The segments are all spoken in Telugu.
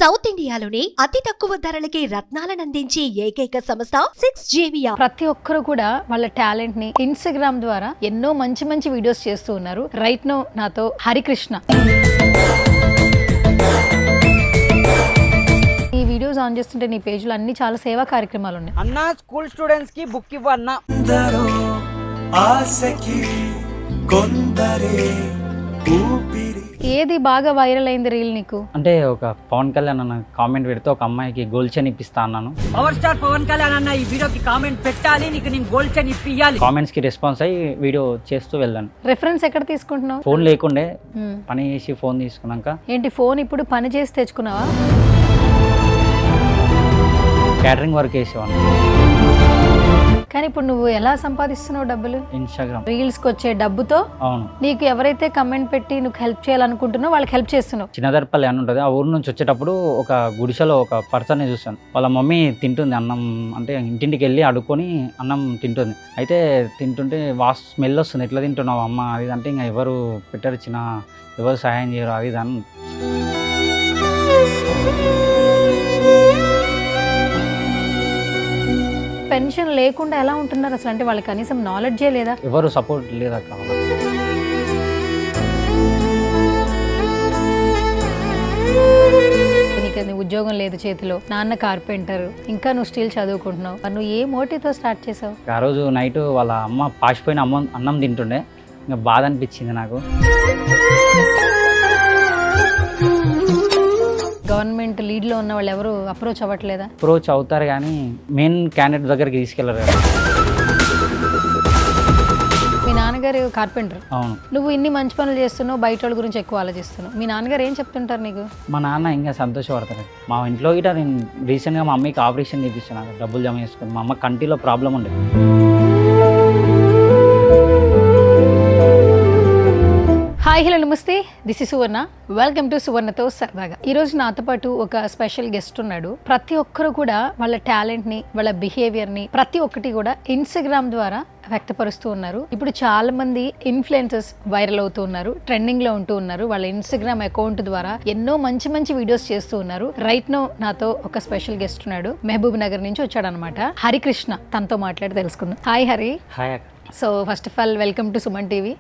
సౌత్ ఇండియాలోని అతి తక్కువ ధరలకి రత్నాలనందించే ఏకైక సంస్థ 6JVR. ప్రతి ఒక్కరు కూడా వాళ్ళ టాలెంట్ ని ఇన్స్టాగ్రామ్ ద్వారా ఎన్నో మంచి మంచి వీడియోస్ చేస్తూ ఉన్నారు. రైట్ నౌ నాతో హరికృష్ణ. ఈ వీడియోస్ ఆన్ చేస్తుంటే నీ పేజ్ లో అన్ని చాలా సేవా కార్యక్రమాలు ఉన్నాయి. అన్న స్కూల్ స్టూడెంట్స్ కి బుక్ ఇవ్వన్న. ఏది బాగా వైరల్ అయింది రీల్ నీకు? అంటే ఒక పవన్ కళ్యాణ్ అన్న కామెంట్ పెడితే ఒక అమ్మాయికి గోల్డ్ చైన్ ఇప్పిస్తా అన్నాను. పవర్ స్టార్ పవన్ కళ్యాణ్ అన్న ఈ వీడియోకి కామెంట్ పెట్టాలి, నీకు నేను గోల్డ్ చైన్ ఇప్పియాలి. కామెంట్స్ కి రెస్పాన్స్ అయ్యి వీడియో చేస్తూ వెళ్ళాను. రెఫరెన్స్ ఎక్కడ తీసుకుంటున్నావు? ఫోన్ లేకుండే పని చేసి ఫోన్ తీసుకున్నాక ఏంటి ఫోన్ ఇప్పుడు పని చేసి తెచ్చుకున్నావా? క్యాటరింగ్ వర్క్ చేసేవాడిని. కానీ ఇప్పుడు నువ్వు ఎలా సంపాదిస్తున్నావు డబ్బులు? ఇన్స్టాగ్రామ్ రీల్స్ కి వచ్చే డబ్బుతో అవును. నీకు ఎవరైతే కమెంట్ పెట్టి నువ్వు హెల్ప్ చేయాలనుకుంటున్నావు వాళ్ళకి హెల్ప్ చేస్తున్నావు. చిన్నదర్పల్లి అని ఉంటుంది, ఆ ఊరు నుంచి వచ్చేటప్పుడు ఒక గుడిసెలో ఒక పర్సన్ చూసాను. వాళ్ళ మమ్మీ తింటుంది అన్నం, అంటే ఇంటింటికి వెళ్ళి అడుక్కొని అన్నం తింటుంది. అయితే తింటుంటే స్మెల్ వస్తుంది, ఎట్లా తింటున్నావు అమ్మ అది అంటే, ఇంకా ఎవరు పెట్టారు చిన్న, ఎవరు సహాయం చేయరు అది దాన్ని. పెన్షన్ లేకుండా ఎలా ఉంటున్నారు అసలు? అంటే వాళ్ళకి కనీసం నాలెడ్జే లేదా? ఎవరు సపోర్ట్ లేదా కావాలి. నీకు ఉద్యోగం లేదు చేతిలో, నాన్న కార్పెంటర్, ఇంకా నువ్వు స్టిల్ చదువుకుంటున్నావు. నువ్వు ఏ మోటివ్తో స్టార్ట్ చేసావు? ఆ రోజు నైట్ వాళ్ళ అమ్మ పాసిపోయిన అన్నం తింటుండే, ఇంకా బాధ అనిపించింది నాకు. గవర్నమెంట్ లీడ్లో ఉన్న వాళ్ళు ఎవరు అప్రోచ్ అవ్వట్లేదా? అప్రోచ్ అవుతారు కానీ మెయిన్ క్యాండిడేట్ దగ్గరికి తీసుకెళ్లరు కదా. మీ నాన్నగారు కార్పెంటర్, అవును. నువ్వు ఇన్ని మంచి పనులు చేస్తున్నావు, బయట వాళ్ళ గురించి ఎక్కువ ఆలోచిస్తున్నావు. మీ నాన్నగారు ఏం చెప్తుంటారు నీకు? మా నాన్న ఇంకా సంతోషపడతారు. మా ఇంట్లో గిట్ట నేను రీసెంట్గా మా అమ్మకి ఆపరేషన్ చేయించాను, డబ్బులు జమ చేసుకుని. మా అమ్మ కంటిలో ప్రాబ్లం ఉండేది. హాయ్ హలో నమస్తే, this is Suvarna. Welcome to సువర్ణతో సరదాగా. ఈరోజు నాతో పాటు ఒక స్పెషల్ గెస్ట్ ఉన్నాడు. ప్రతి ఒక్కరు కూడా వాళ్ళ టాలెంట్ని, వాళ్ళ బిహేవియర్ని ప్రతి ఒక్కటి కూడా ఇన్స్టాగ్రామ్ ద్వారా వ్యక్తపరుస్తూ ఉన్నారు. ఇప్పుడు చాలా మంది ఇన్ఫ్లుయెన్సర్స్ వైరల్ అవుతూ ఉన్నారు, ట్రెండింగ్లో ఉంటూ ఉన్నారు. వాళ్ళ ఇన్స్టాగ్రామ్ అకౌంట్ ద్వారా ఎన్నో మంచి మంచి వీడియోస్ చేస్తూ ఉన్నారు. రైట్ నౌ నాతో ఒక స్పెషల్ గెస్ట్ ఉన్నాడు. మహబూబ్ నగర్ నుంచి వచ్చాడు అనమాట, హరికృష్ణ. తనతో మాట్లాడి తెలుసుకుందాం. హాయ్ హరి. హాయ్ అక్క. So first of all welcome to Suman TV.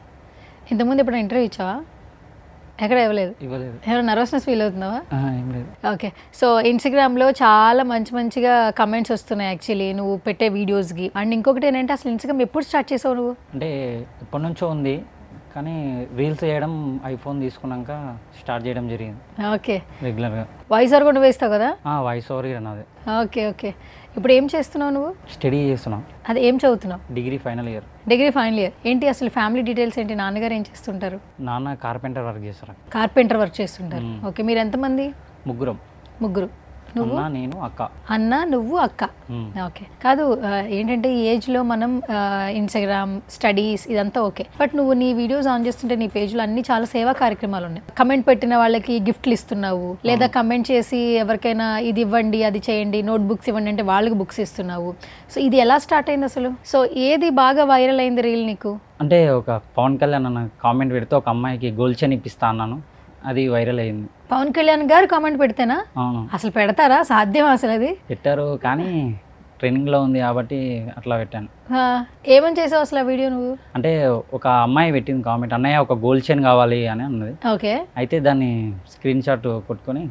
ఇంతకుముందు ఎప్పుడు ఇంటర్వ్యూ ఇచ్చావా? ఎక్కడ ఇవ్వలేదు? ఎవరు నర్వస్నెస్ ఫీల్ అవుతున్నావా? ఓకే. సో ఇన్స్టాగ్రామ్లో చాలా మంచిగా కమెంట్స్ వస్తున్నాయి యాక్చువల్లీ నువ్వు పెట్టే వీడియోస్కి. అండ్ ఇంకొకటి ఏంటంటే, అసలు ఇన్స్టాగ్రామ్ ఎప్పుడు స్టార్ట్ చేసావు నువ్వు? అంటే ఎప్పటి నుంచో ఉంది, కానీ రీల్స్ చేయడం ఐఫోన్ తీసుకున్నాక స్టార్ట్ చేయడం జరిగింది. ఓకే. రెగ్యులర్గా వాయిస్ ఓవర్ కూడా వేస్తావు కదా? వాయిస్ ఓవర్ నాది. Okay okay. ఇప్పుడు ఏం చేస్తున్నావు నువ్వు? స్టడీ చేస్తున్నావు. అది ఏం చదువుతున్నావు? Degree final year. Degree final year. ఏంటి అసలు ఫ్యామిలీ డీటెయిల్స్ ఏంటి? నాన్నగారు ఏం చేస్తుంటారు? నాన్న కార్పెంటర్ వర్క్ చేస్తారు. కార్పెంటర్ వర్క్ చేస్తుంటారు. ఓకే. మీరు ఎంతమంది? ముగ్గురు. నువ్వు? నేను, అక్క. అన్న, నువ్వు, అక్క. ఓకే. కాదు, ఏంటంటే ఈ ఏజ్లో మనం ఇన్స్టాగ్రామ్, స్టడీస్ ఇదంతా ఓకే, బట్ నువ్వు నీ వీడియోస్ ఆన్ చేస్తుంటే నీ పేజ్లో అన్ని చాలా సేవా కార్యక్రమాలు ఉన్నాయి. కమెంట్ పెట్టిన వాళ్ళకి గిఫ్ట్లు ఇస్తున్నావు, లేదా కమెంట్ చేసి ఎవరికైనా ఇది ఇవ్వండి, అది చేయండి, నోట్ బుక్స్ ఇవ్వండి అంటే వాళ్ళకి బుక్స్ ఇస్తున్నావు. సో ఇది ఎలా స్టార్ట్ అయింది అసలు? సో ఏది బాగా వైరల్ అయింది రీల్ నీకు? అంటే ఒక పవన్ కళ్యాణ్ అన్న కామెంట్ పెడితే ఒక అమ్మాయికి గోల్డ్ చైన్ ఇప్పిస్తా అన్నాను, అది వైరల్ అయింది. పవన్ కళ్యాణ్ గారు కామెంట్ పెడితేనా? అవును. అసలు పెడతారా? సాధ్యం అసలు? అది పెట్టారు కానీ ట్రెండింగ్లో ఉంది కాబట్టి అట్లా పెట్టాను. ఏమని చేసావు అసలు ఆ వీడియో నువ్వు? అంటే ఒక అమ్మాయి పెట్టింది కామెంట్, అన్నయ్య ఒక గోల్డ్ చైన్ కావాలి అని అన్నది. ఓకే. అయితే దాన్ని స్క్రీన్ షాట్ కొట్టుకొని,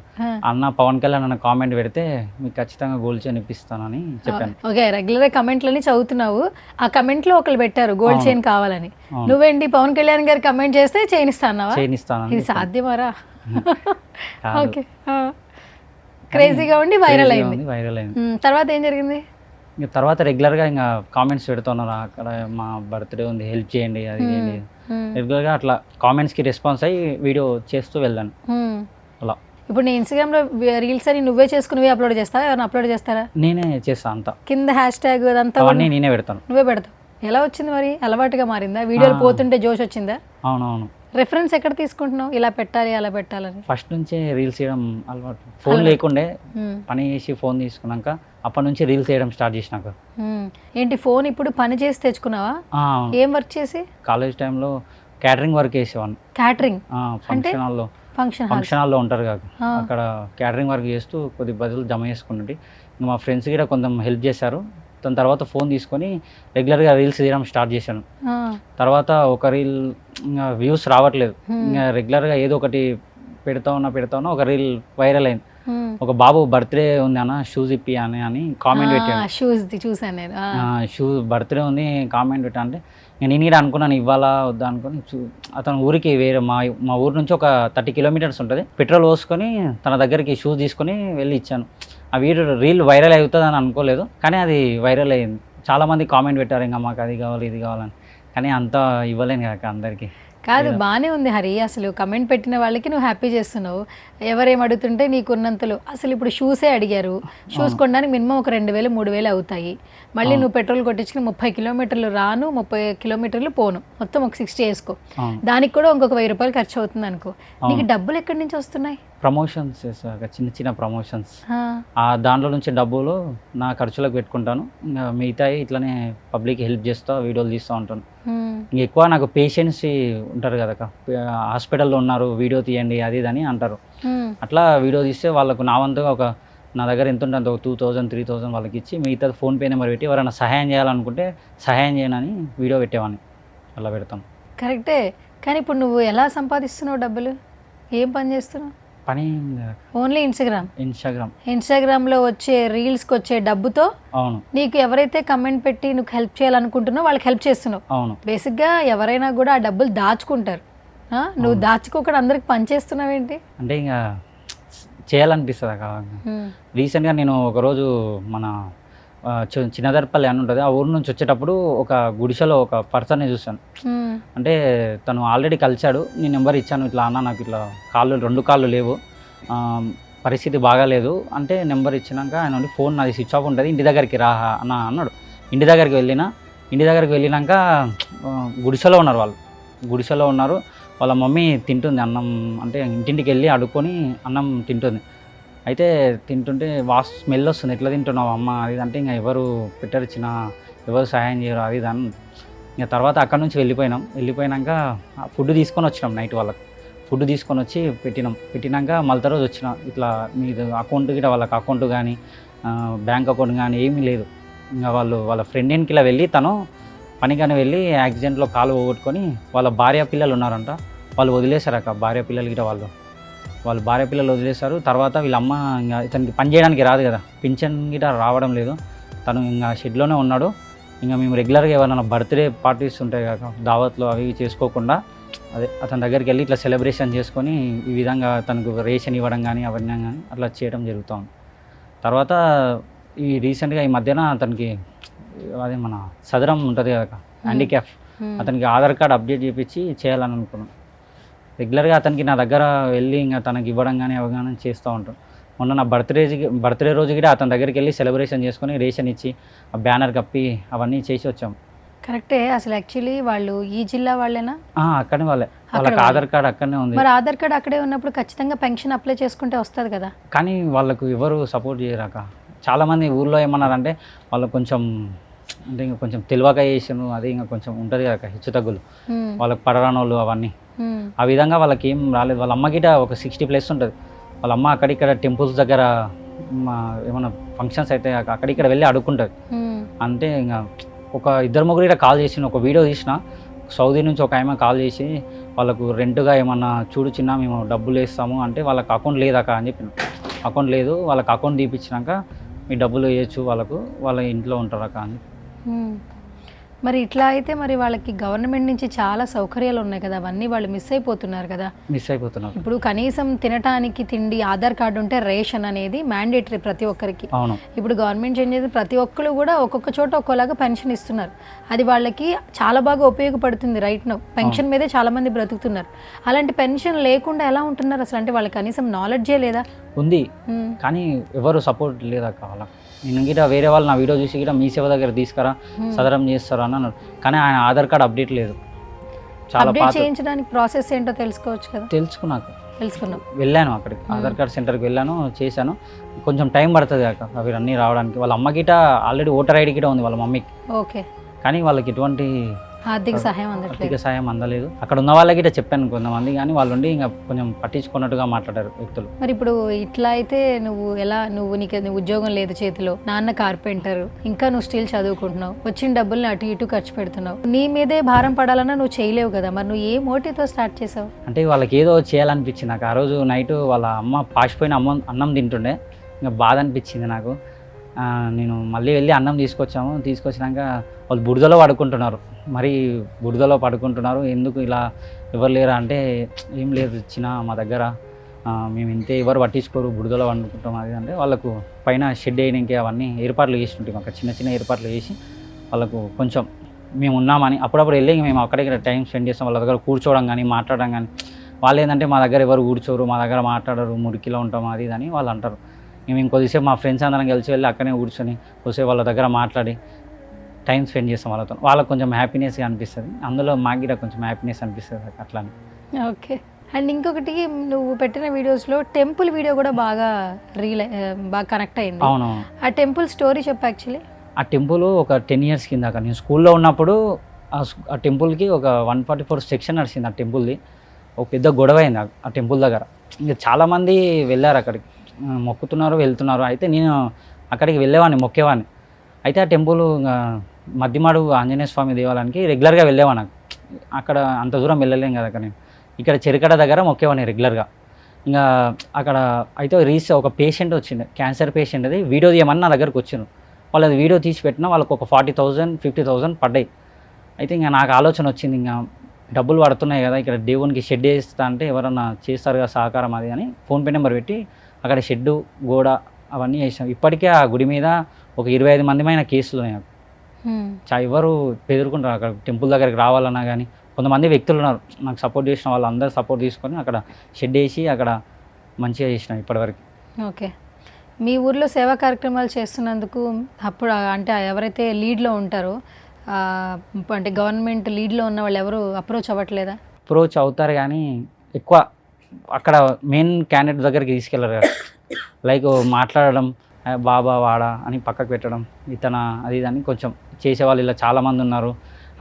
అన్న పవన్ కళ్యాణ్ అన్న కామెంట్ పెడితే మీకు ఖచ్చితంగా గోల్డ్ చైన్ ఇప్పిస్తానని చెప్పాను. ఓకే. రెగ్యులర్ కమెంట్లని చదువుతున్నావు, ఆ కమెంట్ లో ఒకళ్ళు పెట్టారు గోల్డ్ చైన్ కావాలని. నువ్వేంటి పవన్ కళ్యాణ్ గారు కమెంట్ చేస్తే చైన్ ఇస్తాను? ఇది సాధ్యమారా? ఓకే. క్రేజీగా ఉండి వైరల్ అయింది. తర్వాత ఏం జరిగింది? ఇంకా తర్వాత రెగ్యులర్గా ఇంకా కామెంట్స్ పెడుతున్నారు, అక్కడ మా బర్త్డే ఉంది హెల్ప్ చేయండి, అది చేయండి. రెగ్యులర్గా అట్లా కామెంట్స్కి రెస్పాన్స్ అయ్యి వీడియో చేస్తూ వెళ్ళాను అలా. ఇప్పుడు నీ ఇన్స్టాగ్రామ్లో రీల్స్ అని నువ్వే చేసుకుని అప్లోడ్ చేస్తావా? ఎవరైనా అప్లోడ్ చేస్తారా? నేనే చేస్తాను అంతా. కింద హ్యాష్ ట్యాగ్ అదంతా అవన్నీ నేనే పెడతాను. నువ్వే పెడతావు. ఎలా వచ్చింది మరి? అలవాటుగా మారిందా? వీడియోలు పోతుంటే జోష్ వచ్చిందా? అవునవును. రెఫరెన్స్ ఎక్కడ తీసుకుంటున్నావు ఇలా పెట్టాలి అలా పెట్టాలని? ఫస్ట్ నుంచే రీల్స్ చేయడం అలవాటు. ఫోన్ లేకుండే పని చేసి ఫోన్ తీసుకున్నాక అప్పటి నుంచి రీల్స్ చేయడం స్టార్ట్ చేసినాక. ఏంటి ఫోన్ ఇప్పుడు పని చేసి తెచ్చుకున్నావా? ఏం వర్క్ చేసి? కాలేజ్ టైంలో క్యాటరింగ్ వర్క్ చేసేవాడిని. క్యాటరింగ్ ఫంక్షన్ హాల్లో ఫంక్షన్ హాల్ ఫంక్షన్ హాల్లో ఉంటారు కాక అక్కడ క్యాటరింగ్ వర్క్ చేస్తూ కొద్ది బదులు జమ చేసుకున్నట్టు ఇంకా మా ఫ్రెండ్స్ కూడా కొంచెం హెల్ప్ చేశారు. దాని తర్వాత ఫోన్ తీసుకొని రెగ్యులర్గా రీల్స్ తీయడం స్టార్ట్ చేశాను. తర్వాత ఒక రీల్ ఇంకా వ్యూస్ రావట్లేదు, ఇంకా రెగ్యులర్గా ఏదో ఒకటి పెడతా ఉన్నా ఒక రీల్ వైరల్ అయింది. ఒక బాబు బర్త్డే ఉంది అన్న షూస్ ఇప్పి అని కామెంట్ పెట్టాను. షూస్ చూసాను నేను. షూస్ బర్త్డే ఉంది కామెంట్ పెట్టా అంటే నేను కూడా అనుకున్నాను ఇవ్వాలా వద్దా అనుకుని అతను ఊరికి వేరే మా ఊరు నుంచి ఒక 30 కిలోమీటర్స్ ఉంటుంది. పెట్రోల్ పోసుకొని తన దగ్గరికి షూస్ తీసుకొని వెళ్ళి ఇచ్చాను. ఆ వీడియో రీల్ వైరల్ అవుతుంది అని అనుకోలేదు, కానీ అది వైరల్ అయ్యింది. చాలామంది కామెంట్ పెట్టారు ఇంకా మాకు అది కావాలి ఇది కావాలని, కానీ అంతా ఇవ్వలేను కాక అందరికీ. కాదు, బాగానే ఉంది హరి. అసలు కమెంట్ పెట్టిన వాళ్ళకి నువ్వు హ్యాపీ చేస్తున్నావు. ఎవరేం అడుగుతుంటే నీకున్నంతలో అసలు ఇప్పుడు షూసే అడిగారు. షూస్ కొనడానికి మినిమం ఒక 2,000-3,000 అవుతాయి. మళ్ళీ నువ్వు పెట్రోల్ కొట్టించుకుని 30 కిలోమీటర్లు రాను, 30 కిలోమీటర్లు పోను, మొత్తం ఒక 60 వేసుకో. దానికి కూడా ఇంకొక 1,000 రూపాయలు ఖర్చు అవుతుంది అనుకో. నీకు డబ్బులు ఎక్కడి నుంచి వస్తున్నాయి? ప్రమోషన్స్ చేస్తాక చిన్న ప్రమోషన్స్, దాంట్లో నుంచి డబ్బులు నా ఖర్చులకు పెట్టుకుంటాను. ఇంకా మిగతాయి ఇట్లనే పబ్లిక్ హెల్ప్ చేస్తా, వీడియోలు తీస్తూ ఉంటాను. ఇంక ఎక్కువ నాకు పేషెంట్స్ ఉంటారు కదా, హాస్పిటల్లో ఉన్నారు వీడియో తీయండి అది ఇది అని అంటారు. అట్లా వీడియో తీస్తే వాళ్ళకు నా వంతుగా నా దగ్గర ఎంత ఉంటుంది ఒక 2,000-3,000 వాళ్ళకి ఇచ్చి మిగతా ఫోన్పే నెంబర్ పెట్టి ఎవరైనా సహాయం చేయాలనుకుంటే సహాయం చేయనని వీడియో పెట్టేవాడిని. అలా పెడతాం. కరెక్టే, కానీ ఇప్పుడు నువ్వు ఎలా సంపాదిస్తున్నావు డబ్బులు? ఏం పని చేస్తున్నావు? పని ఓన్లీ ఇన్స్టాగ్రామ్లో వచ్చే రీల్స్కి వచ్చే డబ్బుతో అవును నీకు ఎవరైతే కమెంట్ పెట్టి నువ్వు హెల్ప్ చేయాలనుకుంటున్నావు వాళ్ళకి హెల్ప్ చేస్తున్నావు. అవును. బేసిక్గా ఎవరైనా కూడా ఆ డబ్బులు దాచుకుంటారు. నువ్వు దాచుకోకుండా అందరికి పని చేస్తున్నావు ఏంటి అంటే ఇంకా చేయాలనిపిస్తుంది అక్క. రీసెంట్గా నేను ఒకరోజు మన చిన్నదర్పల్లి అని ఉంటుంది, ఆ ఊరు నుంచి వచ్చేటప్పుడు ఒక గుడిసెలో ఒక పర్సన్ని చూశాను. అంటే తను ఆల్రెడీ కలిశాడు. నేను నెంబర్ ఇచ్చాను, ఇట్లా అన్న నాకు ఇట్లా రెండు కాళ్ళు లేవు, పరిస్థితి బాగాలేదు అంటే నెంబర్ ఇచ్చినాక ఆయన ఫోన్ నాది స్విచ్ ఆఫ్ ఉంటుంది, ఇంటి దగ్గరికి రా అన్న అన్నాడు. ఇంటి దగ్గరికి వెళ్ళినాక గుడిసెలో ఉన్నారు. వాళ్ళ మమ్మీ తింటుంది అన్నం, అంటే ఇంటింటికి వెళ్ళి అడుక్కొని అన్నం తింటుంది. అయితే తింటుంటే స్మెల్ వస్తుంది, ఎట్లా తింటున్నావు అమ్మ అది అంటే ఇంకా ఎవరు పెట్టరు ఎవరు సహాయం చేయరు అది దాన్ని. ఇంకా తర్వాత అక్కడ నుంచి వెళ్ళిపోయినాక ఫుడ్ తీసుకొని వచ్చినాం. నైట్ వాళ్ళకి ఫుడ్ తీసుకొని వచ్చి పెట్టినాక మళ్ళీ రోజు వచ్చిన ఇట్లా మీది అకౌంట్ గిట్ట వాళ్ళకి అకౌంట్ కానీ బ్యాంక్ అకౌంట్ కానీ ఏమీ లేదు. ఇంకా వాళ్ళ ఫ్రెండ్ ఇంటికి ఇలా వెళ్ళి తను పనిగానే వెళ్ళి యాక్సిడెంట్లో కాలు పోగొట్టుకొని వాళ్ళ భార్య పిల్లలు ఉన్నారంట, వాళ్ళు వదిలేశారు అక్క. భార్య పిల్లలు గిట్ట వాళ్ళ భార్య పిల్లలు వదిలేశారు. తర్వాత వీళ్ళమ్మ ఇంకా ఇతనికి పని చేయడానికి రాదు కదా, పింఛన్ గిట్ట రావడం లేదు, తను ఇంకా షెడ్లోనే ఉన్నాడు. ఇంకా మేము రెగ్యులర్గా ఏమైనా బర్త్డే పార్టీస్ ఉంటాయి కాక దావత్లో అవి చేసుకోకుండా అతని దగ్గరికి వెళ్ళి ఇట్లా సెలబ్రేషన్ చేసుకొని ఈ విధంగా తనకు రేషన్ ఇవ్వడం కానీ అవన్నీ కానీ అట్లా చేయడం జరుగుతుంది. తర్వాత ఈ రీసెంట్గా ఈ మధ్యన అతనికి అదే మన సదరం ఉంటుంది కదా హ్యాండిక్యాప్, అతనికి ఆధార్ కార్డ్ అప్డేట్ చేయించి చేయాలని అనుకున్నాను. రెగ్యులర్గా అతనికి నా దగ్గర వెళ్ళి ఇంకా తనకి ఇవ్వడం కానీ అవగాహన చేస్తూ ఉంటాను. మొన్న నా బర్త్డే రోజు కూడా అతని దగ్గరికి వెళ్ళి సెలబ్రేషన్ చేసుకొని రేషన్ ఇచ్చి ఆ బ్యానర్ కప్పి అవన్నీ చేసి వచ్చాం. కరెక్టే. అసలు యాక్చువల్లీ వాళ్ళు ఈ జిల్లా వాళ్ళేనా? అక్కడే వాళ్ళకి ఆధార్ కార్డ్ అక్కడనే ఉంది. మరి ఆధార్ కార్డ్ అక్కడే ఉన్నప్పుడు ఖచ్చితంగా పెన్షన్ అప్లై చేసుకుంటే వస్తుంది కదా. కానీ వాళ్ళకు ఎవరు సపోర్ట్ చేయరాక. చాలామంది ఊర్లో ఏమన్నారంటే వాళ్ళు కొంచెం అంటే ఇంకా కొంచెం తెలివక చేసాను, అది ఇంకా కొంచెం ఉంటుంది కదా హెచ్చు తగ్గులు, వాళ్ళకి పడరానోళ్ళు అవన్నీ. ఆ విధంగా వాళ్ళకి ఏం రాలేదు. వాళ్ళ అమ్మకిట ఒక 60+ ఉంటుంది. వాళ్ళ అమ్మ అక్కడిక్కడ టెంపుల్స్ దగ్గర ఏమైనా ఫంక్షన్స్ అయితే అక్కడిక్కడ వెళ్ళి అడుక్కుంటుంది. అంటే ఇంకా ఒక 2-3 కాల్ చేసిన, ఒక వీడియో తీసిన, సౌదీ నుంచి ఒక ఆమె కాల్ చేసి వాళ్ళకు రెంట్గా ఏమన్నా చూడు చిన్న మేము డబ్బులు వేస్తాము అంటే వాళ్ళకి అకౌంట్ లేదాక అని చెప్పిన. అకౌంట్ లేదు, వాళ్ళకి అకౌంట్ తీపిచ్చినాక మీ డబ్బులు వేయచ్చు, వాళ్ళ ఇంట్లో ఉంటారక అని. మరి ఇట్లా అయితే మరి వాళ్ళకి గవర్నమెంట్ నుంచి చాలా సౌకర్యాలు ఉన్నాయి కదా, అవన్నీ వాళ్ళు మిస్ అయిపోతున్నారు కదా. ఇప్పుడు కనీసం తినటానికి తిండి, ఆధార్ కార్డు ఉంటే రేషన్ అనేది మ్యాండేటరీ ప్రతి ఒక్కరికి. ఇప్పుడు గవర్నమెంట్ చేంజ్ చేసి ప్రతి ఒక్కరు కూడా ఒక్కొక్క చోట ఒక్కోలాగా పెన్షన్ ఇస్తున్నారు. అది వాళ్ళకి చాలా బాగా ఉపయోగపడుతుంది. రైట్ నౌ పెన్షన్ మీదే చాలా మంది బ్రతుకుతున్నారు. అలాంటి పెన్షన్ లేకుండా ఎలా ఉంటున్నారు అసలు? అంటే వాళ్ళకి కనీసం నాలెడ్జే లేదా? ఉంది, కానీ ఎవరు సపోర్ట్ లేదా కావాలా. నేను గిట వేరే వాళ్ళు నా వీడియో చూసి గిట మీ సేవ దగ్గర తీసుకురా సదరం చేస్తారు అని అన్నాడు, కానీ ఆయన ఆధార్ కార్డ్ అప్డేట్ లేదు. చాలా చేయించడానికి ప్రాసెస్ ఏంటో తెలుసుకోవచ్చు కదా. తెలుసుకున్నాను, వెళ్ళాను అక్కడికి, ఆధార్ కార్డ్ సెంటర్కి వెళ్ళాను, చేశాను. కొంచెం టైం పడుతుంది అక్క అవి అన్నీ రావడానికి. వాళ్ళ అమ్మ గిట ఆల్రెడీ ఓటర్ ఐడి గిట ఉంది వాళ్ళ మమ్మీకి. ఓకే, కానీ వాళ్ళకి ఎటువంటి ఆర్థిక సహాయం అందట్లేదు. ఆర్థిక సాయం అందలేదు. అక్కడ ఉన్న వాళ్ళకి ఇట్లా చెప్పాను కొంతమంది, కానీ వాళ్ళు ఉండి ఇంకా కొంచెం పట్టించుకున్నట్టుగా మాట్లాడారు వ్యక్తులు. మరి ఇప్పుడు ఇట్లా అయితే నీకు ఉద్యోగం లేదు చేతిలో, నాన్న కార్పెంటర్, ఇంకా నువ్వు స్టిల్ చదువుకుంటున్నావు, వచ్చిన డబ్బుల్ని అటు ఇటు ఖర్చు పెడుతున్నావు, నీ మీదే భారం పడాలన్నా నువ్వు చేయలేవు కదా, మరి నువ్వు ఏ మోటివ్తో స్టార్ట్ చేసావు? అంటే వాళ్ళకి ఏదో చేయాలనిపించింది నాకు. ఆ రోజు నైట్ వాళ్ళ అమ్మ పాసిపోయిన అన్నం తింటుండే, ఇంకా బాధ అనిపించింది నాకు. నేను మళ్ళీ వెళ్ళి అన్నం తీసుకొచ్చినాక వాళ్ళు బురదలో పడుకుంటున్నారు. మరి బురదలో పడుకుంటున్నారు, ఎందుకు ఇలా ఎవరు లేరా అంటే, ఏం లేదు చిన్న మా దగ్గర, మేము ఇంతే, ఎవరు పట్టించుకోరు, బురదలో వండుకుంటాం అది అంటే. వాళ్ళకు పైన షెడ్ వేయడానికి అవన్నీ ఏర్పాట్లు చేసి ఉంటాం, ఒక చిన్న చిన్న ఏర్పాట్లు చేసి వాళ్ళకు కొంచెం మేము ఉన్నామని అప్పుడప్పుడు వెళ్ళి మేము అక్కడికి టైం స్పెండ్ చేస్తాం. వాళ్ళ దగ్గర కూర్చోవడం కానీ మాట్లాడడం కానీ. వాళ్ళు ఏంటంటే మా దగ్గర ఎవరు కూర్చోరు, మా దగ్గర మాట్లాడరు, మురికిలో ఉంటాం అది అని వాళ్ళు అంటారు. మేము కొద్దిసేపు మా ఫ్రెండ్స్ అందరం కలిసి వెళ్ళి అక్కడే కూర్చొని కొద్దిసేపు వాళ్ళ దగ్గర మాట్లాడి టైం స్పెండ్ చేస్తాం వాళ్ళతో. వాళ్ళకి కొంచెం హ్యాపీనెస్గా అనిపిస్తుంది, అందులో మాకు కూడా కొంచెం హ్యాపీనెస్ అనిపిస్తుంది అట్లానే. ఓకే. అండ్ ఇంకొకటి, నువ్వు పెట్టిన వీడియోస్లో టెంపుల్ వీడియో కూడా బాగా బాగా కనెక్ట్ అయింది. అవును. ఆ టెంపుల్ స్టోరీ చెప్పు. యాక్చువల్లీ ఆ టెంపుల్ ఒక 10 years కింద నేను స్కూల్లో ఉన్నప్పుడు ఆ టెంపుల్కి ఒక 144 సెక్షన్ నడిచింది. ఆ టెంపుల్ది ఒక పెద్ద గొడవ అయింది ఆ టెంపుల్ దగ్గర. ఇంకా చాలామంది వెళ్ళారు అక్కడికి, మొక్కుతున్నారు, వెళ్తున్నారు. అయితే నేను అక్కడికి వెళ్ళేవాడిని, మొక్కేవాడిని. అయితే ఆ టెంపుల్ మద్దిమాడు ఆంజనేయ స్వామి దేవాలయానికి రెగ్యులర్గా వెళ్ళేవాడిని. అక్కడ అంత దూరం వెళ్ళలేం కదా అక్కడ. నేను ఇక్కడ చెరికడ దగ్గర మొక్కేవాడిని రెగ్యులర్గా. ఇంకా అక్కడ అయితే ఒక పేషెంట్ వచ్చింది, క్యాన్సర్ పేషెంట్. అది వీడియో తీయమని నా దగ్గరకు వచ్చింది. వాళ్ళు అది వీడియో తీసి పెట్టినా వాళ్ళకు ఒక 40,000 50,000 పడ్డాయి. అయితే ఇంకా నాకు ఆలోచన వచ్చింది, ఇంకా డబ్బులు పడుతున్నాయి కదా, ఇక్కడ దేవునికి షెడ్ వేస్తా అంటే ఎవరన్నా చేస్తారు కదా సహకారం అది అని ఫోన్పే నెంబర్ పెట్టి అక్కడ షెడ్డు, గోడ అవన్నీ వేసాం. ఇప్పటికే ఆ గుడి మీద ఒక 25 మందిమైన కేసులు ఉన్నాయి. ఎవరు బెదురుకుంటారు అక్కడ టెంపుల్ దగ్గరికి రావాలన్నా కానీ. కొంతమంది వ్యక్తులు ఉన్నారు నాకు సపోర్ట్ చేసిన వాళ్ళు, అందరూ సపోర్ట్ తీసుకొని అక్కడ షెడ్ వేసి అక్కడ మంచిగా చేసినాం ఇప్పటివరకు. ఓకే. మీ ఊర్లో సేవా కార్యక్రమాలు చేస్తున్నందుకు అప్పుడు అంటే ఎవరైతే లీడ్లో ఉంటారో, అంటే గవర్నమెంట్ లీడ్లో ఉన్న వాళ్ళు ఎవరు అప్రోచ్ అవ్వట్లేదా? అప్రోచ్ అవుతారు కానీ ఎక్కువ అక్కడ మెయిన్ క్యాండిడేట్ దగ్గరికి తీసుకెళ్ళరు కదా. లైక్ మాట్లాడడం, బాబా వాడా అని పక్కకు పెట్టడం, ఇతన అది అని కొంచెం చేసేవాళ్ళు ఇలా చాలామంది ఉన్నారు.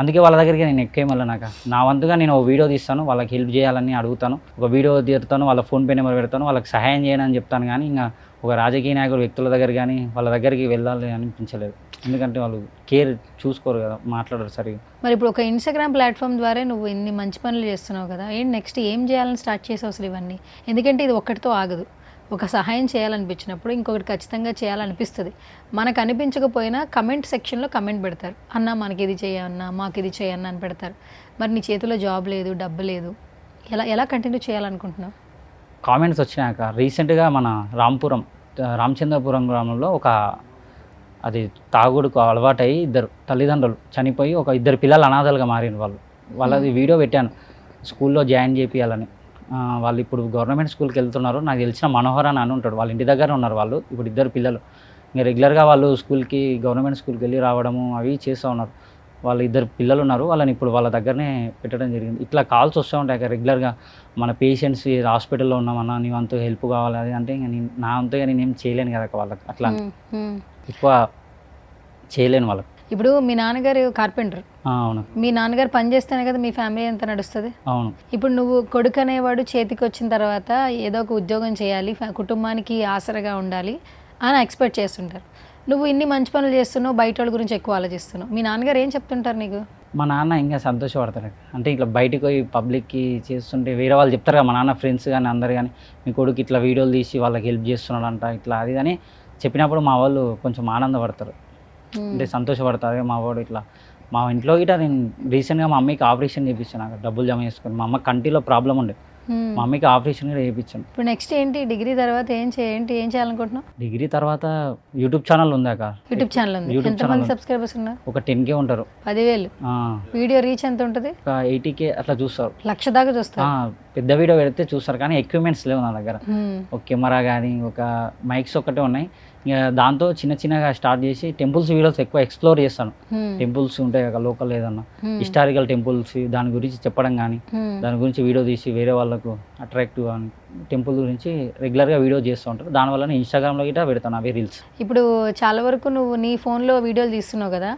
అందుకే వాళ్ళ దగ్గరికి నేను ఎక్కువ వెళ్ళాక నా వంతుగా నేను ఒక వీడియో తీస్తాను, వాళ్ళకి హెల్ప్ చేయాలని అడుగుతాను, ఒక వీడియో తీరుతాను, వాళ్ళ ఫోన్పే నెంబర్ పెడతాను, వాళ్ళకి సహాయం చేయని చెప్తాను. కానీ ఇంకా ఒక రాజకీయ నాయకుడు వ్యక్తుల దగ్గర కానీ వాళ్ళ దగ్గరికి వెళ్ళాలి అనిపించలేదు. ఎందుకంటే వాళ్ళు కేర్ చూసుకోరు కదా, మాట్లాడరు సరిగా. మరి ఇప్పుడు ఒక ఇన్స్టాగ్రామ్ ప్లాట్ఫామ్ ద్వారా నువ్వు ఇన్ని మంచి పనులు చేస్తున్నావు కదా, నెక్స్ట్ ఏం చేయాలని స్టార్ట్ చేసావు అసలు ఇవన్నీ? ఎందుకంటే ఇది ఒక్కటితో ఆగదు. ఒక సహాయం చేయాలనిపించినప్పుడు ఇంకొకటి ఖచ్చితంగా చేయాలనిపిస్తుంది. మనకు అనిపించకపోయినా కమెంట్ సెక్షన్లో కమెంట్ పెడతారు, అన్న మనకి ఇది చేయన్నా, మాకు ఇది చేయన్నా అని పెడతారు. మరి నీ చేతిలో జాబ్ లేదు, డబ్బు లేదు, ఎలా కంటిన్యూ చేయాలనుకుంటున్నావు? కామెంట్స్ వచ్చినాక రీసెంట్గా మన రామచంద్రపురం గ్రామంలో అది తాగుడుకు అలవాటై 2 తల్లిదండ్రులు చనిపోయి ఒక 2 పిల్లలు అనాథలుగా మారిన వాళ్ళది వీడియో పెట్టాను, స్కూల్లో జాయిన్ చేపియాలని. వాళ్ళు ఇప్పుడు గవర్నమెంట్ స్కూల్కి వెళ్తున్నారు. నాకు తెలిసిన మనోహర్ అని ఉంటాడు, వాళ్ళ ఇంటి దగ్గర ఉన్నారు వాళ్ళు. ఇప్పుడు 2 పిల్లలు ఇంకా రెగ్యులర్గా వాళ్ళు గవర్నమెంట్ స్కూల్కి వెళ్ళి రావడము అవి చేస్తూ ఉన్నారు. వాళ్ళు 2 పిల్లలు ఉన్నారు, వాళ్ళని ఇప్పుడు వాళ్ళ దగ్గరనే పెట్టడం జరిగింది. ఇట్లా కాల్స్ వస్తూ ఉంటాయి రెగ్యులర్గా, మన పేషెంట్స్ హాస్పిటల్లో ఉన్నామన్నా నీ వంతు హెల్ప్ కావాలి అది అంటే ఇంకా నా వంతుగా నేనేం చేయలేను కదా వాళ్ళకి, అట్లా ఎక్కువ చేయలేను వాళ్ళకి. ఇప్పుడు మీ నాన్నగారు కార్పెంటర్. అవును. మీ నాన్నగారు పని చేస్తేనే కదా మీ ఫ్యామిలీ ఎంత నడుస్తుంది. అవును. ఇప్పుడు నువ్వు కొడుకు అనేవాడు చేతికి వచ్చిన తర్వాత ఏదో ఒక ఉద్యోగం చేయాలి, కుటుంబానికి ఆసరగా ఉండాలి అని ఎక్స్పెక్ట్ చేస్తుంటారు. నువ్వు ఇన్ని మంచి పనులు చేస్తున్నావు, బయట వాళ్ళ గురించి ఎక్కువ ఆలోచిస్తున్నావు. మీ నాన్నగారు ఏం చెప్తుంటారు నీకు? మా నాన్న ఇంకా సంతోషపడతారు. అంటే ఇట్లా బయటకు పోయి పబ్లిక్కి చేస్తుంటే వేరే వాళ్ళు చెప్తారు కదా, మా నాన్న ఫ్రెండ్స్ కానీ అందరు కానీ, మీ కొడుకు ఇట్లా వీడియోలు తీసి వాళ్ళకి హెల్ప్ చేస్తున్నాడంట ఇట్లా అది అని చెప్పినప్పుడు మా వాళ్ళు కొంచెం ఆనందపడతారు, అంటే సంతోషపడతారు. మా వాడు ఇట్లా మా ఇంట్లో గిట్లా నేను రీసెంట్గా మా అమ్మకి ఆపరేషన్ చేయించాను, నాకు డబ్బులు జమ చేసుకుని. మా అమ్మ కంటిలో ప్రాబ్లం ఉండే, మా అమ్మకి ఆపరేషన్ కూడా చేయించాను. ఇప్పుడు నెక్స్ట్ ఏంటి? డిగ్రీ తర్వాత ఏం చేయాలనుకుంటున్నావు? డిగ్రీ తర్వాత యూట్యూబ్ ఛానల్ ఉంది అక్క. యూట్యూబ్ ఛానల్ ఉంది. ఎంతమంది సబ్స్క్రైబర్స్ ఉన్నారు? ఒక 10K ఉంటారు. 10,000. వీడియో రీచ్ ఎంత ఉంటుంది? ఒక 80K అట్లా చూస్తారు. 1,00,000 దాకా చూస్తారు. పెద్ద వీడియో పెడితే చూస్తారు, కానీ ఎక్విప్మెంట్స్ లేవు నా దగ్గర. ఒక కెమెరా కానీ ఒక మైక్స్ ఒక్కటే ఉన్నాయి. ఇంకా దాంతో చిన్నగా స్టార్ట్ చేసి టెంపుల్స్ వీడియోస్ ఎక్కువ ఎక్స్ప్లోర్ చేస్తాను. టెంపుల్స్ ఉంటాయి కదా లోకల్, ఏదన్నా హిస్టారికల్ టెంపుల్స్ దాని గురించి చెప్పడం కానీ, దాని గురించి వీడియో తీసి వేరే వాళ్ళకు అట్రాక్టివ్ అని టెంపుల్ గురించి రెగ్యులర్గా వీడియో చేస్తూ ఉంటారు. దానివల్ల నేను ఇన్స్టాగ్రామ్లో గిట్లా పెడతాను అవే రీల్స్. ఇప్పుడు చాలా వరకు నువ్వు నీ ఫోన్లో వీడియోలు తీస్తున్నావు కదా,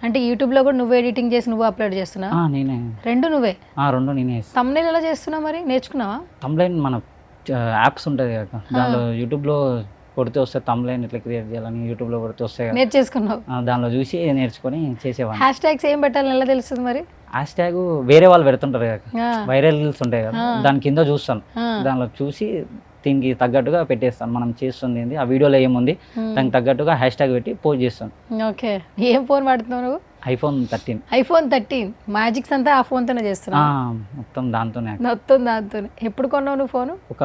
అంటే యూట్యూబ్లో కూడా నువ్వు ఎడిటింగ్ చేసి నువ్వు అప్లోడ్ చేస్తున్నావు? నేనే. రెండు నువ్వే? రెండు నేనే. తమ్నైల్ ఎలా చేస్తున్నావు మరి, నేర్చుకున్నావా? తమ్లైన్ మన యాప్స్ ఉంటుంది కదా, దాంట్లో యూట్యూబ్లో కొడితే వస్తే తమ్లైన్ ఇట్లా క్రియేట్ చేయాలని యూట్యూబ్లో కొడితే వస్తాయి కదా, నేర్చేసుకున్నావు. దానిలో చూసి నేర్చుకొని చేసేవాడిని. హ్యాష్ ట్యాగ్స్ ఏం పెట్టాలని ఎలా తెలుస్తుంది మరి? హ్యాష్ ట్యాగ్ వేరే వాళ్ళు పెడుతుంటారు కదా, వైరల్ రీల్స్ ఉంటాయి కదా, దాని కింద చూస్తాను, దానిలో చూసి దీనికి తగ్గట్టుగా పెట్టేస్తాను. మనం చేస్తుంది ఏంది, ఆ వీడియోలో ఏముంది దానికి తగ్గట్టుగా హ్యాష్ ట్యాగ్ పెట్టి పోస్ట్ చేస్తాను. ఓకే. ఏం ఫోన్ వాడుతున్నావు నువ్వు? iPhone 13. iPhone 13 మ్యాజిక్స్ అంతా ఆ ఫోన్తోనే చేస్తున్నావు? మొత్తం దాంతోనే. ఎప్పుడు కొన్నావు నువ్వు ఫోను? ఒక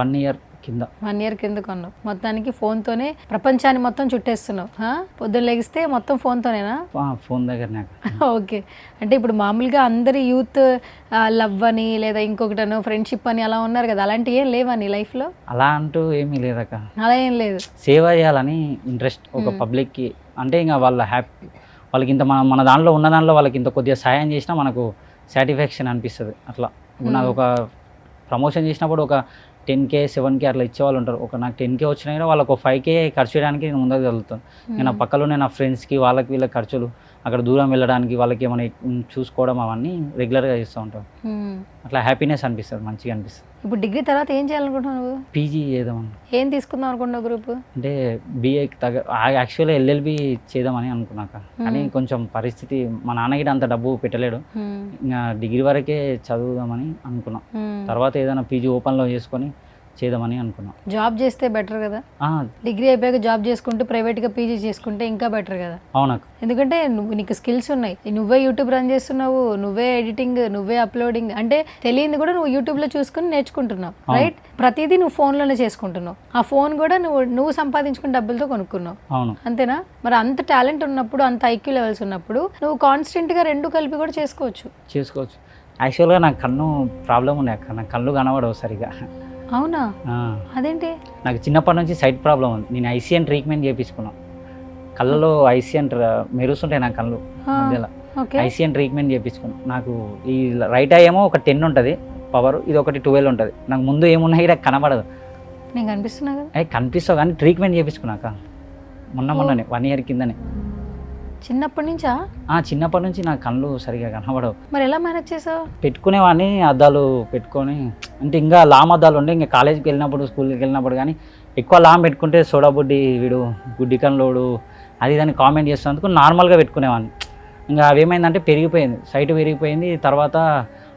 1 year కింద. 1 year కింద కొన్నావు. మొత్తానికి ఫోన్తోనే ప్రపంచాన్ని మొత్తం చుట్టేస్తున్నావు. పొద్దున్న లెగిస్తే మొత్తం ఫోన్తోనేనా? ఫోన్ దగ్గరనే. ఓకే. అంటే ఇప్పుడు మామూలుగా అందరి యూత్ లవ్ అని లేదా ఇంకొకటనో ఫ్రెండ్షిప్ అని అలా ఉన్నారు కదా, అలాంటివి ఏం లేవా నీ లైఫ్లో? అలా అంటూ ఏమీ లేదక్క. అలా ఏం లేదు. సేవ చేయాలని ఇంట్రెస్ట్ ఒక పబ్లిక్కి. అంటే ఇంకా వాళ్ళ హ్యాపీ, వాళ్ళకి ఇంత మన దాంట్లో ఉన్న దాంట్లో వాళ్ళకి ఇంత కొద్దిగా సాయం చేసినా మనకు సాటిస్ఫాక్షన్ అనిపిస్తుంది. అట్లా ఇప్పుడు నాకు ఒక ప్రమోషన్ చేసినప్పుడు ఒక 10K 7K అట్లా ఇచ్చేవాళ్ళు ఉంటారు. నాకు 10K వచ్చినా కూడా వాళ్ళకు 5K ఖర్చు చేయడానికి నేను ముందుకు వెళ్తాను. నేను నా పక్కలోనే నా ఫ్రెండ్స్కి వాళ్ళకి వీళ్ళకి ఖర్చులు, అక్కడ దూరం వెళ్ళడానికి వాళ్ళకి ఏమైనా చూసుకోవడం అవన్నీ రెగ్యులర్గా చేస్తూ ఉంటాను. అట్లా హ్యాపీనెస్ అనిపిస్తుంది, మంచిగా అనిపిస్తుంది. ఇప్పుడు డిగ్రీ తర్వాత ఏం చేయాలనుకుంటున్నావు నువ్వు? పీజీ చేద్దామని. ఏం తీసుకుందాం అనుకుంటున్నావు గ్రూప్? అంటే BAకి యాక్చువల్గా LLB చేద్దామని అనుకున్నాక, కానీ కొంచెం పరిస్థితి మా నాన్నగిட்ட అంత డబ్బు పెట్టలేడు. ఇంకా డిగ్రీ వరకే చదువుదామని అనుకున్నాం. తర్వాత ఏదైనా పీజీ ఓపెన్లో చేసుకొని చేద్దామని అనుకున్నాం. జాబ్ చేస్తే బెటర్ కదా, డిగ్రీ అయిపోయాక జాబ్ చేసుకుంటూ ప్రైవేట్గా పీజీ చేసుకుంటే ఇంకా బెటర్ కదా. అవునా? ఎందుకంటే నీకు స్కిల్స్ ఉన్నాయి, నువ్వే యూట్యూబ్ రన్ చేస్తున్నావు, నువ్వే ఎడిటింగ్, నువ్వే అప్లోడింగ్, అంటే తెలియంది కూడా నువ్వు యూట్యూబ్లో చూసుకుని నేర్చుకుంటున్నావు, రైట్? ప్రతిదీ నువ్వు ఫోన్లోనే చేసుకుంటున్నావు. ఆ ఫోన్ కూడా నువ్వు సంపాదించుకున్న డబ్బులతో కొనుక్కున్నావు. అవును. అంతేనా? మరి అంత టాలెంట్ ఉన్నప్పుడు, అంత ఐక్యూ లెవెల్స్ ఉన్నప్పుడు నువ్వు కాన్స్టెంట్గా రెండు కలిపి కూడా చేసుకోవచ్చు. యాక్చువల్గా నాకు కన్ను ప్రాబ్లం ఉన్నాయి అక్క, నాకు కళ్ళు కనబడవు సరిగా. అవునా? అదేంటి? నాకు చిన్నప్పటి నుంచి సైట్ ప్రాబ్లం ఉంది. నేను ICN ట్రీట్మెంట్ చేయించుకున్నాను. కళ్ళలో ICN మెరుస్తుంటాయి నా కళ్ళు మధ్యలో. ICN ట్రీట్మెంట్ చేయించుకున్నాను. నాకు ఈ రైట్ ఐ ఏమో ఒక 10 ఉంటుంది పవర్, ఇది ఒకటి 12 ఉంటుంది. నాకు ముందు ఏమున్నాయి నాకు కనబడదు. నేను కనిపిస్తున్నా కదా? కనిపిస్తావు కానీ ట్రీట్మెంట్ చేయించుకున్నాక మొన్ననే 1 year కిందనే. చిన్నప్పటి నుంచా? చిన్నప్పటి నుంచి నా కళ్ళు సరిగా కనబడవు. మరి ఎలా మేనేజ్ చేసావు? పెట్టుకునేవాడిని అద్దాలు పెట్టుకొని, అంటే ఇంకా లామ్ అద్దాలు ఉండే, ఇంకా కాలేజీకి వెళ్ళినప్పుడు స్కూల్కి వెళ్ళినప్పుడు కానీ ఎక్కువ లామ్ పెట్టుకుంటే సోడాబుడ్డి వీడు గుడ్డి కన్లోడు అది దాన్ని కామెంట్ చేస్తున్నందుకు నార్మల్గా పెట్టుకునేవాడిని. ఇంకా అవేమైందంటే సైట్ పెరిగిపోయింది. తర్వాత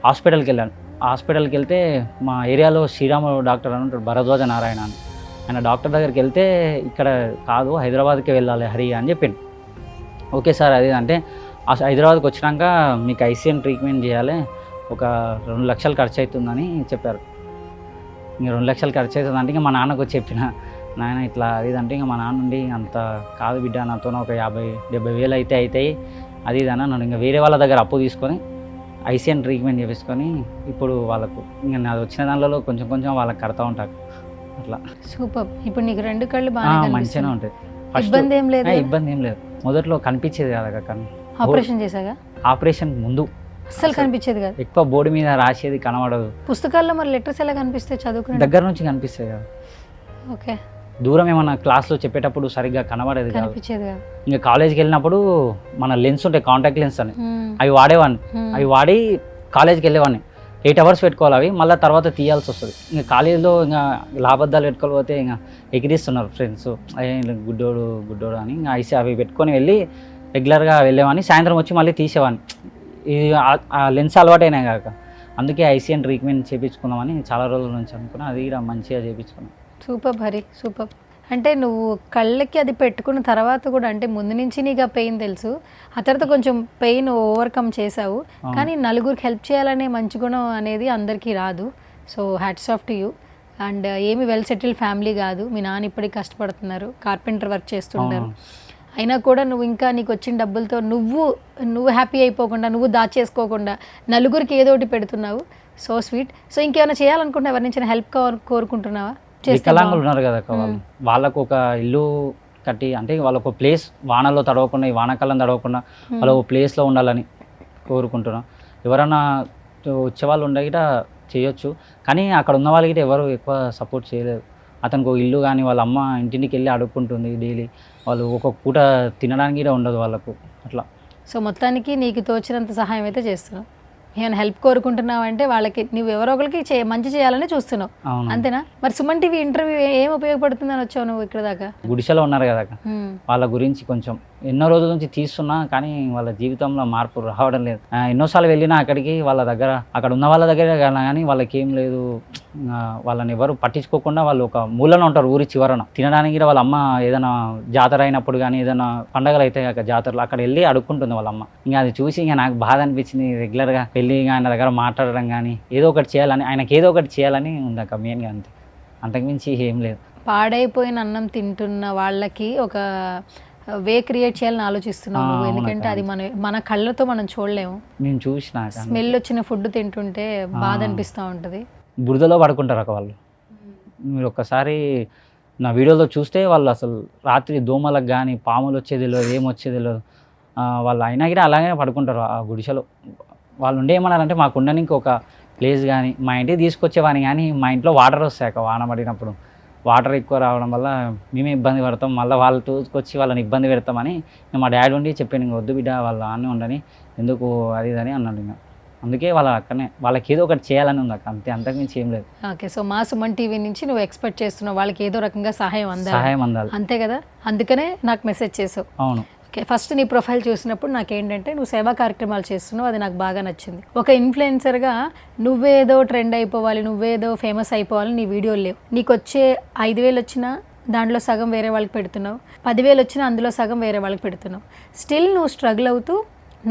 హాస్పిటల్కి వెళ్ళాను. హాస్పిటల్కి వెళ్తే మా ఏరియాలో శ్రీరాములు డాక్టర్ అని ఉంటాడు, భరద్వాజ నారాయణ అని. ఆయన డాక్టర్ దగ్గరికి వెళ్తే ఇక్కడ కాదు హైదరాబాద్కి వెళ్ళాలి హరి అని చెప్పిండు. ఓకే సార్ అది అంటే హైదరాబాద్కి వచ్చినాక మీకు ICN ట్రీట్మెంట్ చేయాలి, ఒక 2 లక్షలు ఖర్చు అవుతుందని చెప్పారు. ఇంక 2 లక్షలు ఖర్చు అవుతుందంటే ఇంకా మా నాన్నకు చెప్పిన, నాయన ఇట్లా అది అంటే ఇంకా మా నాన్న నుండి అంత కాదు బిడ్డ, నాతో ఒక 50-70 వేలు అయితే అవుతాయి అది ఇది అని అన్నాడు. ఇంకా వేరే వాళ్ళ దగ్గర అప్పు తీసుకొని ICN ట్రీట్మెంట్ చేపించుకొని ఇప్పుడు వాళ్ళకు ఇంకా నాది వచ్చిన దానిలో కొంచెం వాళ్ళకి కడతా ఉంటారు. అట్లా సూపర్. ఇప్పుడు నీకు 2 కళ్ళు బాగా మంచిగానే ఉంటాయి. ఇబ్బంది ఏం లేదు. మొదట్లో కనిపించేది కాదు కానీ ఆపరేషన్ చేశాగా? ఆపరేషన్ ముందు అస్సలు కనిపించేది కాదు. ఎక్కువ బోర్డు మీద రాసేది కనబడదు. పుస్తకాల్లో మరి లెటర్స్ ఎలా కనిపిస్తాయి చదువుకునే? దగ్గర నుంచి కనిపిస్తాయి కదా. ఓకే. దూరం ఏమన్నా క్లాస్లో చెప్పేటప్పుడు సరిగ్గా కనబడేది కాదు. ఇంకా కాలేజ్కి వెళ్ళినప్పుడు మన లెన్స్ ఉంటాయి, కాంటాక్ట్ లెన్స్ అని, అవి వాడేవాడిని. అవి వాడి కాలేజ్కి వెళ్ళేవాడిని. 8 hours పెట్టుకోవాలి అవి, మళ్ళీ తర్వాత తీయాల్సి వస్తుంది. ఇంకా కాలేజీలో ఇంకా లాభద్దాలు పెట్టుకోకపోతే ఇంకా ఎగిరిస్తున్నారు ఫ్రెండ్స్, గుడ్డోడు అని. ఇంకా అవి పెట్టుకొని వెళ్ళి రెగ్యులర్గా వెళ్ళేవాడిని. సాయంత్రం వచ్చి మళ్ళీ తీసేవాడిని. ఇది ఆ లెన్స్ అలవాటైనాయి కాక, అందుకే ICN ట్రీట్మెంట్ చేయించుకుందామని చాలా రోజుల నుంచి అనుకున్నా. అది కూడా మంచిగా చేయించుకున్నాను. Super Hari, super. అంటే నువ్వు కళ్ళకి అది పెట్టుకున్న తర్వాత కూడా, అంటే ముందు నుంచి నీకు ఆ పెయిన్ తెలుసు, ఆ తర్వాత కొంచెం పెయిన్ ఓవర్కమ్ చేసావు, కానీ నలుగురికి హెల్ప్ చేయాలనే మంచి గుణం అనేది అందరికీ రాదు. So hats off to you. And ఏమి వెల్ సెటిల్డ్ ఫ్యామిలీ కాదు, మీ నాన్న ఇప్పటికీ కష్టపడుతున్నారు, కార్పెంటర్ వర్క్ చేస్తుంటారు. అయినా కూడా నువ్వు ఇంకా నీకు వచ్చిన డబ్బులతో నువ్వు హ్యాపీ అయిపోకుండా, నువ్వు దాచేసుకోకుండా నలుగురికి ఏదో ఒకటి పెడుతున్నావు. So sweet. సో ఇంకేమైనా చేయాలనుకుంటున్నా, ఎవరి నుంచి హెల్ప్ కోరుకుంటున్నావా? వికలాంగులు ఉన్నారు కదా వాళ్ళకు ఒక ఇల్లు కట్టి, అంటే వాళ్ళకు ఒక ప్లేస్ వానలో తడవకుండా, ఈ వానాకాలం తడవకుండా వాళ్ళ ఒక ప్లేస్లో ఉండాలని కోరుకుంటున్నాం. ఎవరైనా వచ్చేవాళ్ళు ఉండగిట చేయొచ్చు. కానీ అక్కడ ఉన్న వాళ్ళకి ఎవరు ఎక్కువ సపోర్ట్ చేయలేదు. అతనికి ఒక ఇల్లు కానీ వాళ్ళ అమ్మ ఇంటింటికి వెళ్ళి అడుక్కుంటుంది డైలీ. వాళ్ళు ఒక్కొక్క పూట తినడానికి కూడా ఉండదు వాళ్ళకు అట్లా. సో మొత్తానికి నీకు తోచినంత సహాయం అయితే చేస్తున్నావు. ఏమైనా హెల్ప్ కోరుకుంటున్నావు అంటే వాళ్ళకి నువ్వు ఎవరో ఒకరికి మంచి చేయాలని చూస్తున్నావు, అవును. అంతేనా? మరి సుమన్ టీవీ ఇంటర్వ్యూ ఏం ఉపయోగపడుతుందని వచ్చావు నువ్వు ఇక్కడ దాకా? గుడిసెలో ఉన్నారు కదా అక్క, వాళ్ళ గురించి కొంచెం ఎన్నో రోజుల నుంచి తీస్తున్నా కానీ వాళ్ళ జీవితంలో మార్పు రావడం లేదు. ఎన్నోసార్లు వెళ్ళినా అక్కడికి వాళ్ళ దగ్గర అక్కడ ఉన్న వాళ్ళ దగ్గర కానీ వాళ్ళకి ఏం లేదు. వాళ్ళని ఎవరు పట్టించుకోకుండా వాళ్ళు ఒక మూలలో ఉంటారు ఊరి చివరన. తినడానికి వాళ్ళ అమ్మ ఏదైనా జాతర అయినప్పుడు కానీ ఏదైనా పండగలు అయితే జాతరలు అక్కడ వెళ్ళి అడుక్కుంటుంది వాళ్ళ అమ్మ. ఇంకా అది చూసి ఇంకా నాకు బాధ అనిపించింది. రెగ్యులర్గా వెళ్ళి ఆయన దగ్గర మాట్లాడడం కానీ ఏదో ఒకటి చేయాలని, ఆయనకి ఏదో ఒకటి చేయాలని ఉంది అక్క మెయిన్గా, అంతే, అంతకుమించి ఏం లేదు. పాడైపోయిన అన్నం తింటున్న వాళ్ళకి ఒక వే క్రియేట్ చేయాలని ఆలోచిస్తున్నావు నువ్వు, ఎందుకంటే అది మన కళ్ళతో మనం చూడలేము. నేను చూసిన స్మెల్ వచ్చిన ఫుడ్ తింటుంటే బాధ అనిపిస్తూ ఉంటుంది. బురదలో పడుకుంటారు అక్క వాళ్ళు. మీరు ఒక్కసారి నా వీడియోలో చూస్తే వాళ్ళు అసలు రాత్రి దోమలకు కానీ పాములు వచ్చేది లేదు, ఏమొచ్చేది లేదు. వాళ్ళు అయినా కూడా అలాగే పడుకుంటారు ఆ గుడిసెలో. వాళ్ళు ఉండే ఏమన్నారంటే మాకు ఉండడానికి ఒక ప్లేస్ కానీ మా ఇంటికి తీసుకొచ్చేవాని, కానీ మా ఇంట్లో వాటర్ వస్తాయి వాన పడినప్పుడు. వాటర్ ఎక్కువ రావడం వల్ల మేమే ఇబ్బంది పడతాం, మళ్ళీ వాళ్ళు తీసుకొచ్చి వాళ్ళని ఇబ్బంది పెడతామని మా డాడీ ఉండి చెప్పాను, ఇంక వద్దు బిడ్డ వాళ్ళు ఆనే ఉండని, ఎందుకు అది ఇదని అన్నాడు. ఇంకా అందుకే వాళ్ళ అక్కడనే వాళ్ళకి ఏదో ఒకటి చేయాలని ఉంది అక్క, అంతే, అంతకుమించి ఏం లేదు. ఓకే, సో మా సుమన్ టీవీ నుంచి నువ్వు ఎక్స్పెక్ట్ చేస్తున్నావు వాళ్ళకి ఏదో రకంగా సహాయం అందాలి, అంతే కదా? అందుకనే నాకు మెసేజ్ చేసావు. అవును. ఓకే, ఫస్ట్ నీ ప్రొఫైల్ చూసినప్పుడు నాకేంటంటే నువ్వు సేవా కార్యక్రమాలు చేస్తున్నావు, అది నాకు బాగా నచ్చింది. ఒక ఇన్ఫ్లుయెన్సర్గా నువ్వేదో ట్రెండ్ అయిపోవాలి, నువ్వేదో ఫేమస్ అయిపోవాలి నీ వీడియోలు లేవు. నీకు వచ్చే 5,000 వచ్చినా దాంట్లో సగం వేరే వాళ్ళకి పెడుతున్నావు, 10,000 వచ్చినా అందులో సగం వేరే వాళ్ళకి పెడుతున్నావు. స్టిల్ నువ్వు స్ట్రగుల్ అవుతూ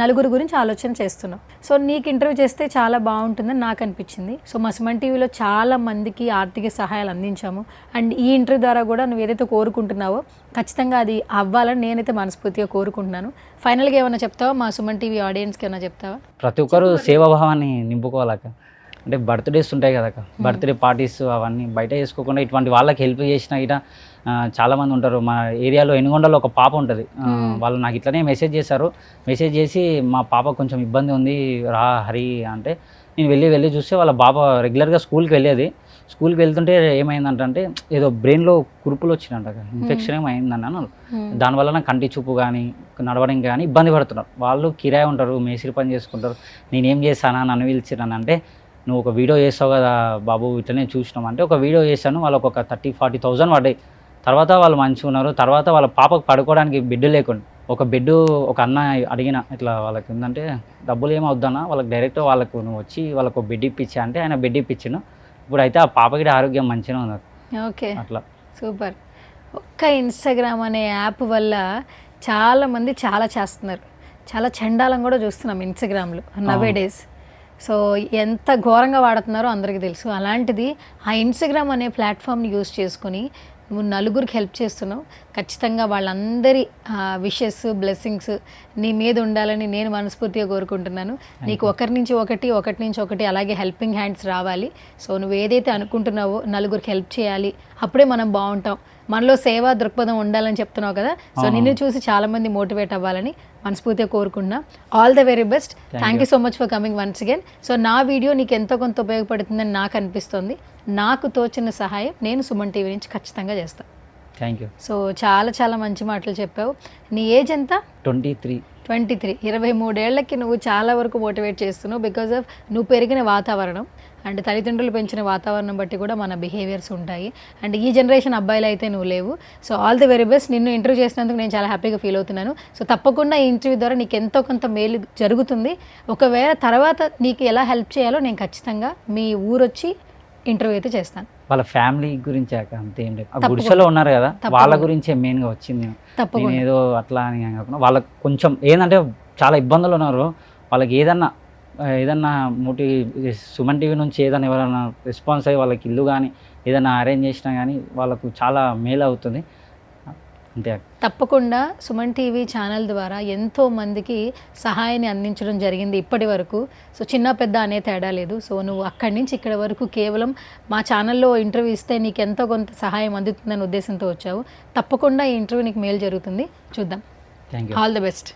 నలుగురు గురించి ఆలోచన చేస్తున్నావు. సో నీకు ఇంటర్వ్యూ చేస్తే చాలా బాగుంటుందని నాకు అనిపించింది. సో మా సుమన్ టీవీలో చాలా మందికి ఆర్థిక సహాయాలు అందించాము. అండ్ ఈ ఇంటర్వ్యూ ద్వారా కూడా నువ్వు ఏదైతే కోరుకుంటున్నావో ఖచ్చితంగా అది అవ్వాలని నేనైతే మనస్ఫూర్తిగా కోరుకుంటున్నాను. ఫైనల్గా ఏమైనా చెప్తావా మా సుమన్ టీవీ ఆడియన్స్కి? ఏమైనా చెప్తావా? ప్రతి ఒక్కరు సేవాభావాన్ని నింపుకోవాలక్క. అంటే బర్త్డేస్ ఉంటాయి కదక్క, బర్త్డే పార్టీస్ అవన్నీ బయట చేసుకోకుండా ఇటువంటి వాళ్ళకి హెల్ప్ చేసిన ఇట చాలామంది ఉంటారు. మా ఏరియాలో ఎనుగొండలో ఒక పాప ఉంటుంది, వాళ్ళు నాకు ఇట్లనే మెసేజ్ చేశారు. మెసేజ్ చేసి మా పాప కొంచెం ఇబ్బంది ఉంది రా హరి అంటే, నేను వెళ్ళి చూస్తే వాళ్ళ పాప రెగ్యులర్గా స్కూల్కి వెళ్ళేది. స్కూల్కి వెళ్తుంటే ఏమైందంటే ఏదో బ్రెయిన్లో కురుపులు వచ్చినాయంట, ఇన్ఫెక్షన్ ఏమైందని అన్నారు. దానివల్ల కంటి చూపు కానీ నడవడానికి కానీ ఇబ్బంది పడుతున్నారు. వాళ్ళు కిరాయి ఉంటారు, మేసిరి పని చేసుకుంటారు. నేనేం చేశానా, నన్ను పిలిచినాను అంటే, నువ్వు ఒక వీడియో చేస్తావు కదా బాబు ఇట్లనే చూసినాం అంటే ఒక వీడియో చేశాను. వాళ్ళకి ఒక 30,000-40,000 పడ్డాయి. తర్వాత వాళ్ళు మంచిగా ఉన్నారు. తర్వాత వాళ్ళ పాపకు పడుకోవడానికి బెడ్ లేకుండా ఒక బెడ్ ఒక అన్న అడిగిన, ఇట్లా వాళ్ళకి ఏంటంటే డబ్బులు ఏమవుద్దన్నా వాళ్ళకి డైరెక్ట్ వాళ్ళకు నువ్వు వచ్చి వాళ్ళకు బెడ్ ఇప్పించా అంటే ఆయన బెడ్ ఇప్పించాను. ఇప్పుడు అయితే ఆ పాపకి ఆరోగ్యం మంచిగా ఉంది. ఓకే, అట్లా సూపర్. ఒక్క ఇన్స్టాగ్రామ్ అనే యాప్ వల్ల చాలామంది చాలా చేస్తున్నారు, చాలా చండాలం కూడా చూస్తున్నాం ఇన్స్టాగ్రామ్లో నవే డేస్. సో ఎంత ఘోరంగా వాడుతున్నారో అందరికీ తెలుసు. అలాంటిది ఆ ఇన్స్టాగ్రామ్ అనే ప్లాట్ఫామ్ని యూజ్ చేసుకొని నువ్వు నలుగురికి హెల్ప్ చేస్తున్నావు. ఖచ్చితంగా వాళ్ళందరి విషెస్ బ్లెస్సింగ్స్ నీ మీద ఉండాలని నేను మనస్ఫూర్తిగా కోరుకుంటున్నాను. నీకు ఒకటి నుంచి ఒకటి అలాగే హెల్పింగ్ హ్యాండ్స్ రావాలి. సో నువ్వు ఏదైతే అనుకుంటున్నావో నలుగురికి హెల్ప్ చేయాలి, అప్పుడే మనం బాగుంటాం. మనలో సేవా దృక్పథం ఉండాలని చెప్తున్నావు కదా. సో నిన్ను చూసి చాలామంది మోటివేట్ అవ్వాలని మనస్ఫూర్తిగా కోరుకుంటున్నా. All the very best. Thank you so much for coming once again. So నా వీడియో నీకు ఎంతో కొంత ఉపయోగపడుతుందని నాకు అనిపిస్తుంది. నాకు తోచిన సహాయం నేను సుమన్ టీవీ నుంచి ఖచ్చితంగా చేస్తాను. Thank you. సో చాలా మంచి మాటలు చెప్పావు. నీ ఏజ్ ఎంత? 23. 23 ఏళ్ళకి నువ్వు చాలా వరకు మోటివేట్ చేస్తున్నావు. బికాజ్ ఆఫ్ నువ్వు పెరిగిన వాతావరణం అండ్ తల్లిదండ్రులు పెంచిన వాతావరణం బట్టి కూడా మన బిహేవియర్స్ ఉంటాయి. అండ్ ఈ జనరేషన్ అబ్బాయిలు అయితే నువ్వు లేవు. So all the very best. నిన్ను ఇంటర్వ్యూ చేసినందుకు నేను చాలా హ్యాపీగా ఫీల్ అవుతున్నాను. సో తప్పకుండా ఈ ఇంటర్వ్యూ ద్వారా నీకు ఎంతో కొంత మేలు జరుగుతుంది. ఒకవేళ తర్వాత నీకు ఎలా హెల్ప్ చేయాలో నేను ఖచ్చితంగా మీ ఊరొచ్చి ఇంటర్వ్యూ అయితే చేస్తాను. వాళ్ళ ఫ్యామిలీ గురించి అంతే ఏం లేదు, గుడిసెలో ఉన్నారు కదా వాళ్ళ గురించే మెయిన్గా వచ్చింది. నేను ఏదో అట్లా అని కాకుండా వాళ్ళకి కొంచెం ఏంటంటే చాలా ఇబ్బందులు ఉన్నారు. వాళ్ళకి ఏదన్నా సుమన్ టీవీ నుంచి ఏదైనా ఎవరైనా రెస్పాన్స్ అయ్యి వాళ్ళకి ఇల్లు కానీ ఏదైనా అరేంజ్ చేసినా కానీ వాళ్ళకు చాలా మేలు అవుతుంది. అంతే. తప్పకుండా సుమన్ టీవీ ఛానల్ ద్వారా ఎంతో మందికి సహాయాన్ని అందించడం జరిగింది ఇప్పటి వరకు. సో చిన్న పెద్ద అనే తేడా లేదు. సో నువ్వు అక్కడి నుంచి ఇక్కడ వరకు కేవలం మా ఛానల్లో ఇంటర్వ్యూ ఇస్తే నీకు ఎంతో కొంత సహాయం అందుతుందనే ఉద్దేశంతో వచ్చావు. తప్పకుండా ఈ ఇంటర్వ్యూ నీకు మేలు జరుగుతుంది. చూద్దాం. Thank you. All the best.